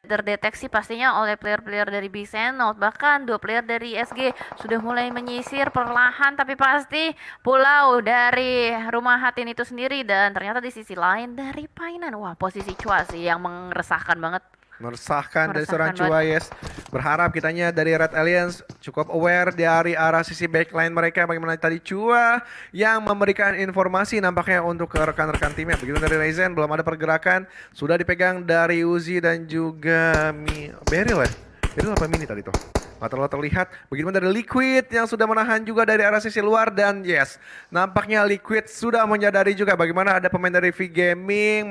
terdeteksi pastinya oleh player-player dari BCNOT. Bahkan 2 player dari SG sudah mulai menyisir perlahan, tapi pasti pulau dari rumah Hatin itu sendiri. Dan ternyata di sisi lain dari Painan, wah posisi Chua sih yang meresahkan banget. Meresahkan dari seorang Meresahkan Chua, yes. Berharap kitanya dari Red Alliance cukup aware dari arah sisi backline mereka. Bagaimana tadi Chua yang memberikan informasi nampaknya untuk ke rekan-rekan timnya. Begitu dari Ryzen, belum ada pergerakan. Sudah dipegang dari Uzi dan juga Beryl ya. Beryl apa Mini tadi tuh? Nggak terlalu terlihat. Bagaimana dari Liquid yang sudah menahan juga dari arah sisi luar. Dan yes, nampaknya Liquid sudah menyadari juga bagaimana ada pemain dari V Gaming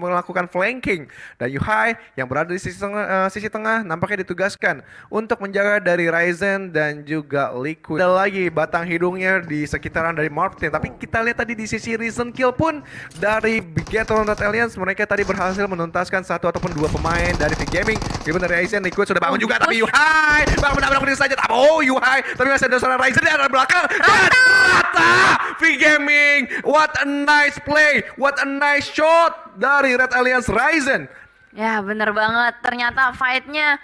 melakukan flanking. Dan Yuhai yang berada di sisi tengah nampaknya ditugaskan untuk menjaga dari Ryzen dan juga Liquid. Ada lagi batang hidungnya di sekitaran dari Martin. Tapi kita lihat tadi di sisi recent kill pun dari Bigetron Red Alliance, mereka tadi berhasil menuntaskan 1 ataupun 2 pemain dari V Gaming. Gimana dari Ryzen, Liquid sudah bangun juga, tapi Yuhai bang menabrak diri saja. Oh Yuhai, tapi masih ada seorang Ryzen di arah belakang. Dan rata V Gaming. What a nice play, what a nice shot dari Red Alliance Ryzen. Ya bener banget, ternyata fightnya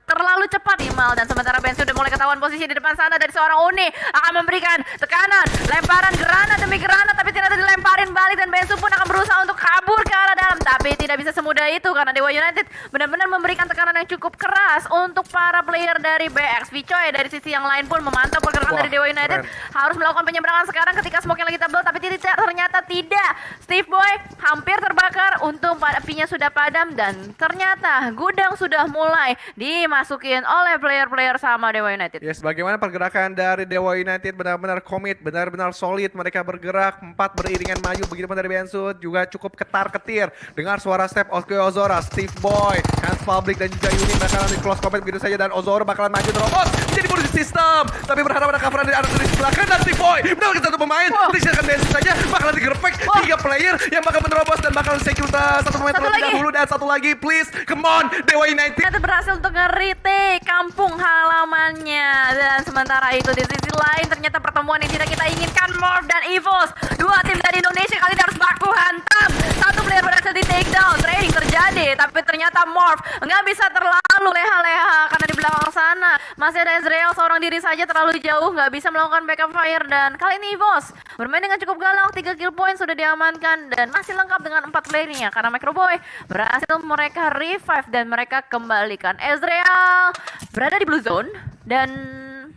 terlalu cepat Imal, dan sementara Ben sudah mulai ketahuan posisi di depan sana dari seorang Uni akan memberikan tekanan, lemparan granat demi granat, tapi ternyata dilemparin balik dan Bensu pun akan berusaha untuk kabur ke arah dalam, tapi tidak bisa semudah itu karena Dewa United benar-benar memberikan tekanan yang cukup keras untuk para player dari BX. Vicoy dari sisi yang lain pun memantau pergerakan dari Dewa United, harus melakukan penyeberangan sekarang ketika smoke yang lagi tebal, tapi ternyata tidak. Steve Boy hampir terbakar, untung apinya sudah padam dan ternyata gudang sudah mulai dimasukin oleh player-player sama Dewa United. Yes, bagaimana pergerakan dari Dewa United benar-benar komit, benar-benar solid. Mereka bergerak 4 beriringan maju. Begitu pun dari Bensu juga cukup ketar-ketir. Dengar suara step Oke Ozora, Steve Boy, Hans Public dan juga Yuni bakalan di close combat begitu saja, dan Ozora bakalan maju terobos menjadi polisi sistem. Tapi berharap ada coveran dari arah sisi belakang dan Steve Boy mendapatkan 1 pemain. Disiapkan Bensu saja bakalan digerepek 3 player yang bakal menerobos dan bakalan secure 1 pemain terlebih dahulu, dan 1 lagi please, come on Dewa United. Ternyata berhasil untuk retake kampung halamannya, dan sementara itu di sisi lain ternyata pertemuan yang tidak kita inginkan, Morph dan EVOS, 2 tim dari Indonesia kali ini harus baku hantam. 1 player berhasil di take down, trading terjadi, tapi ternyata Morph nggak bisa terlalu leha-leha karena di belakang sana masih ada Ezreal seorang diri saja terlalu jauh, nggak bisa melakukan backup fire, dan kali ini EVOS bermain dengan cukup galak. 3 kill point sudah diamankan dan masih lengkap dengan 4 playernya karena Microboy berhasil mereka revive dan mereka kembalikan. Ezreal berada di blue zone dan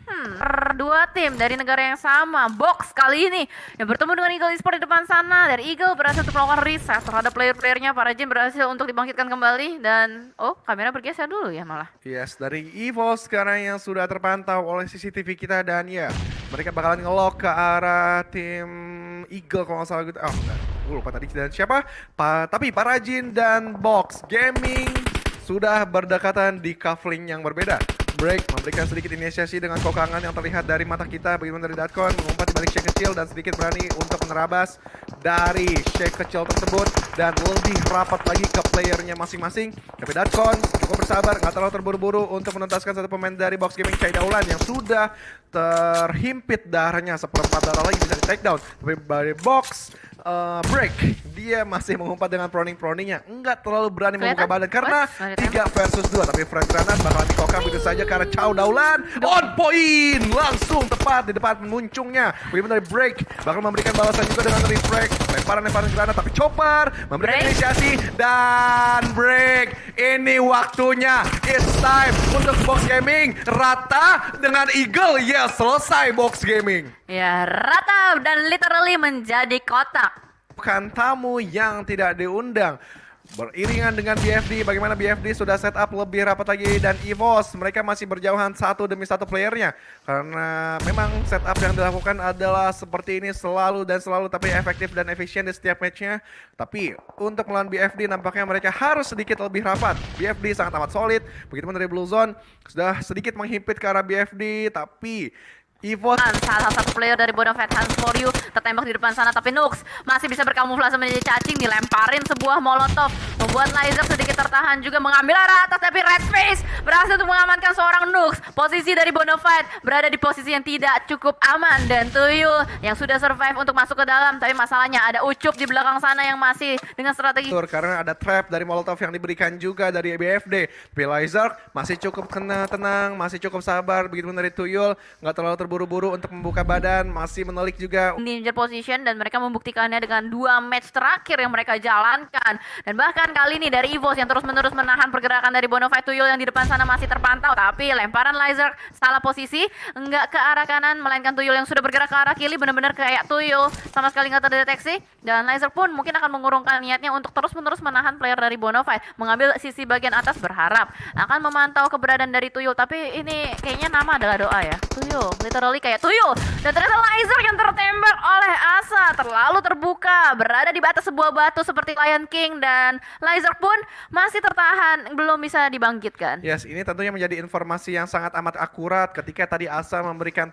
2 tim dari negara yang sama. Box kali ini yang bertemu dengan Eagle Esports di depan sana. Dari Eagle berhasil untuk melakukan reset terhadap player-playernya. Para Jin berhasil untuk dibangkitkan kembali dan kamera bergeser dulu ya malah. Yes, dari Evo sekarang yang sudah terpantau oleh CCTV kita, dan ya mereka bakalan nge-lock ke arah tim Eagle kalau nggak salah gitu. Gue lupa tadi dan siapa. Tapi para Jin dan Box Gaming sudah berdekatan di cuffling yang berbeda. Break memberikan sedikit inisiasi dengan kokangan yang terlihat dari mata kita. Bagaimana dari Datkon mengumpat di balik shake kecil dan sedikit berani untuk menerabas dari shake kecil tersebut dan lebih rapat lagi ke playernya masing-masing. Tapi Datkon cukup bersabar, nggak terlalu terburu-buru untuk menuntaskan 1 pemain dari Box Gaming, Chai Daulan, yang sudah terhimpit darahnya, seperempat darah lagi bisa di take down. Tapi dari Box Break, dia masih mengumpat dengan proning-proningnya, enggak terlalu berani membuka badan karena 3 versus 2. Tapi Fred Granat bakalan dikokang begitu saja karena Chai Daulan on point, langsung tepat di depan muncungnya. Bagaimana dari Break bakal memberikan balasan juga dengan refrag, lemparan granat, tapi Chopper memberikan inisiasi dan Break. Ini waktunya, it's time untuk Box Gaming rata dengan Eagle. Ya selesai Box Gaming. Ya rata dan literally menjadi kotak. Bukan tamu yang tidak diundang. Beriringan dengan BFD, bagaimana BFD sudah set up lebih rapat lagi, dan EVOS mereka masih berjauhan 1 demi 1 playernya. Karena memang setup yang dilakukan adalah seperti ini selalu dan selalu, tapi efektif dan efisien di setiap matchnya. Tapi untuk melawan BFD nampaknya mereka harus sedikit lebih rapat. BFD sangat amat solid, begitu dari Blue Zone sudah sedikit menghimpit ke arah BFD, tapi EVOS salah satu player dari Bonafide Hands for You tertembak di depan sana, tapi Nux masih bisa berkamuflase menjadi cacing, dilemparin sebuah molotov membuat Laser sedikit tertahan juga mengambil arah atas, tapi Red Face berhasil untuk mengamankan seorang Nux. Posisi dari Bonafide berada di posisi yang tidak cukup aman, dan Tuyul yang sudah survive untuk masuk ke dalam, tapi masalahnya ada Ucup di belakang sana yang masih dengan strategi. Karena ada trap dari Molotov yang diberikan juga dari BFD. Tapi Lizard masih cukup tenang, masih cukup sabar. Begitu dari Tuyul, nggak terlalu terburu-buru untuk membuka badan, masih menelik juga. Danger position, dan mereka membuktikannya dengan 2 match terakhir yang mereka jalankan. Dan bahkan kali ini dari EVOS yang terus-menerus menahan pergerakan dari Bonafide. Tuyul yang di depan sana masih terpantau, tapi lemparan Lizard salah posisi, enggak ke arah kanan, melainkan Tuyul yang sudah bergerak ke arah kiri. Benar-benar kayak Tuyul sama sekali nggak terdeteksi, dan Lizard pun mungkin akan mengurungkan niatnya untuk terus-menerus menahan player dari Bonafide, mengambil sisi bagian atas, berharap akan memantau keberadaan dari Tuyul. Tapi ini kayaknya nama adalah doa ya. Tuyul, literally kayak Tuyul. Dan ternyata Lizard yang tertembak oleh Asa, terlalu terbuka, berada di atas sebuah batu seperti Lion King, dan Lizard pun masih tertahan, belum bisa dibangkitkan. Yes, ini tentunya menjadi informasi yang sangat amat akurat ketika tadi Asa memberikan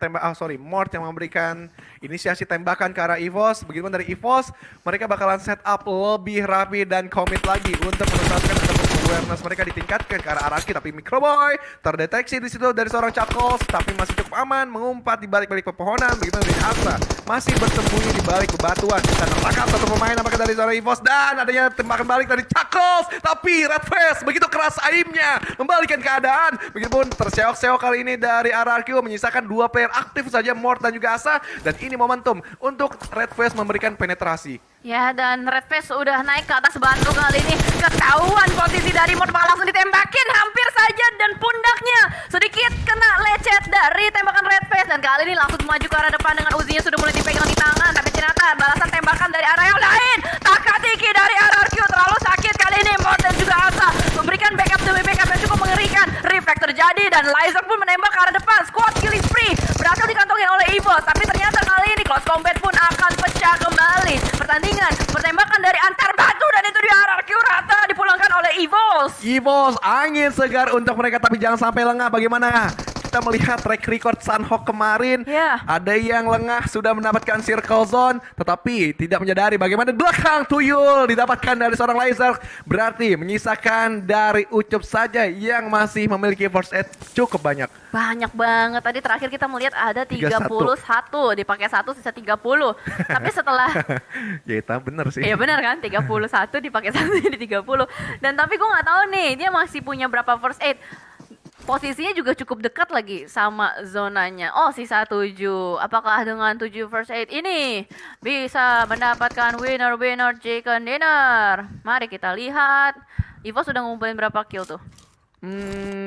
Mort yang memberikan inisiasi tembakan ke arah EVOS. Begitu dari EVOS, mereka bakalan set up lebih rapi dan komit lagi untuk menuntaskan ataupun awareness mereka ditingkatkan ke arah Araki. Tapi Microboy terdeteksi di situ dari seorang Chuckles, tapi masih cukup aman mengumpat di balik-balik pepohonan. Begitu dari Asa masih bersembunyi di balik bebatuan, dan tertangkap satu pemain apakah dari seorang EVOS, dan adanya tembakan balik dari Chuckles. Tapi Red Face begitu keras aimnya membalikan keadaan. Begitupun terseok-seok kali ini dari RRQ, menyisakan 2 player aktif saja, Mort dan juga Asa, dan ini momentum untuk Red Face memberikan penetrasi. Ya, dan Red Face udah naik ke atas batu kali ini. Ketahuan posisi dari Mort, malah langsung ditembakin hampir saja, dan pundaknya sedikit kena lecet dari tembakan Red Face, dan kali ini langsung maju ke arah depan dengan Uzinya sudah mulai dipegang di tangan. Tapi ternyata balasan tembakan dari arah yang lain. Takatiki dari RRQ terlalu sakit kali ini. Mort dan juga Asa memberikan backup demi backup yang cukup mengerikan. Reflect terjadi, dan Lizard pun menembak ke arah depan. Squad killing spree berhasil dikantongin oleh EVOS, tapi ternyata kali ini close combat pun akan pecah kembali. Pertandingan pertembakan dari antar batu, dan itu di RRQ rata dipulangkan oleh EVOS. EVOS, angin segar untuk mereka, tapi jangan sampai lengah. Bagaimana kita melihat track record Sunhawk kemarin? Ya. Ada yang lengah sudah mendapatkan circle zone, tetapi tidak menyadari bagaimana di belakang Tuyul didapatkan dari seorang Lizard. Berarti menyisakan dari Ucup saja yang masih memiliki first aid cukup banyak. Banyak banget. Tadi terakhir kita melihat ada 31, dipakai 1 sisa 30. Tapi setelah Ya itu bener sih. iya benar kan, 31 dipakai 1 jadi 30. Dan tapi gue nggak tahu nih dia masih punya berapa first aid. Posisinya juga cukup dekat lagi sama zonanya. Oh, sisa 7. Apakah dengan 7 first aid ini bisa mendapatkan winner chicken dinner? Mari kita lihat. Ivo sudah ngumpulin berapa kill tuh?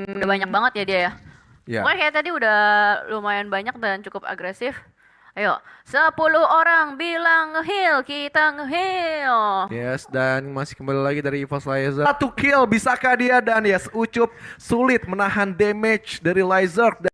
Udah banyak banget ya dia ya. Ya. Pokoknya kayak tadi udah lumayan banyak dan cukup agresif. Ayo, 10 orang bilang nge-heal, kita nge-heal. Yes, dan masih kembali lagi dari EVOS Lizard. 1 kill, bisakah dia? Dan yes, Ucup sulit menahan damage dari Lizard.